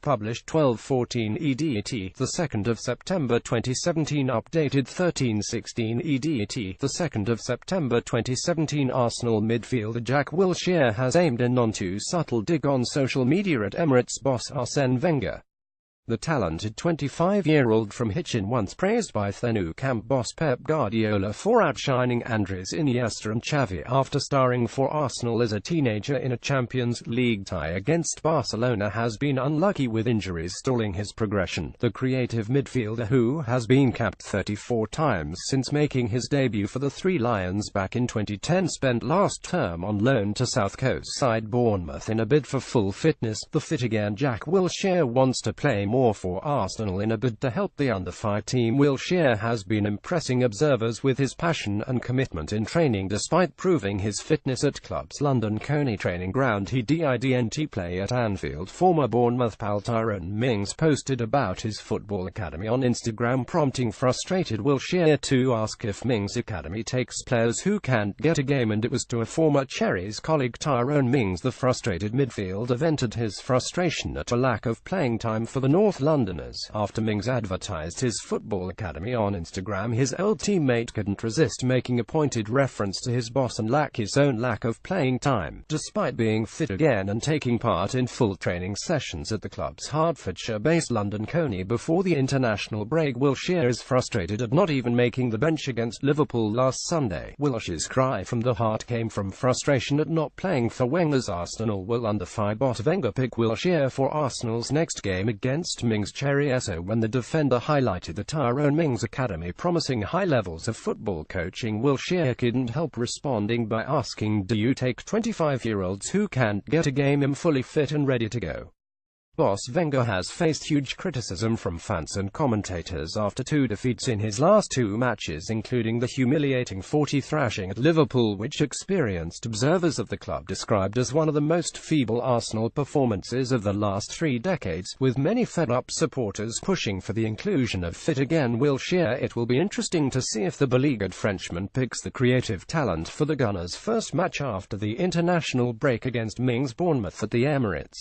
published 12/14 EDT, the 2nd of September 2017, updated 13/16 EDT, the 2nd of September 2017. Arsenal midfielder Jack Wilshere has aimed a non-too-subtle dig on social media at Emirates boss Arsene Wenger. The talented 25-year-old from Hitchin, once praised by Nou Camp boss Pep Guardiola for outshining Andres Iniesta and Xavi after starring for Arsenal as a teenager in a Champions League tie against Barcelona, has been unlucky with injuries stalling his progression. The creative midfielder, who has been capped 34 times since making his debut for the Three Lions back in 2010, spent last term on loan to South Coast side Bournemouth in a bid for full fitness. The fit again Jack Wilshere wants to play more for Arsenal in a bid to help the under-5 team. Wilshere has been impressing observers with his passion and commitment in training despite proving his fitness at club's London Colney training ground. He didn't play at Anfield. Former Bournemouth pal Tyrone Mings posted about his football academy on Instagram, prompting frustrated Wilshere to ask if Mings' academy takes players who can't get a game, and it was to a former Cherries colleague. Tyrone Mings, the frustrated midfielder, vented his frustration at a lack of playing time for the North Londoners. After Mings advertised his football academy on Instagram, his old teammate couldn't resist making a pointed reference to his boss and his own lack of playing time. Despite being fit again and taking part in full training sessions at the club's Hertfordshire-based London Colney before the international break, Wilshere is frustrated at not even making the bench against Liverpool last Sunday. Wilshere's cry from the heart came from frustration at not playing for Wenger's Arsenal. Will under-5 boss Wenger pick Wilshere for Arsenal's next game against Mings' cherries? When the defender highlighted the Tyrone Mings academy promising high levels of football coaching, Wilshere couldn't help responding by asking, "Do you take 25-year-olds who can't get a game in fully fit and ready to go?" Boss Wenger has faced huge criticism from fans and commentators after 2 defeats in his last 2 matches, including the humiliating 40 thrashing at Liverpool, which experienced observers of the club described as one of the most feeble Arsenal performances of the last 3 decades, with many fed-up supporters pushing for the inclusion of fit again Wilshere. It will be interesting to see if the beleaguered Frenchman picks the creative talent for the Gunners' first match after the international break against Mings Bournemouth at the Emirates.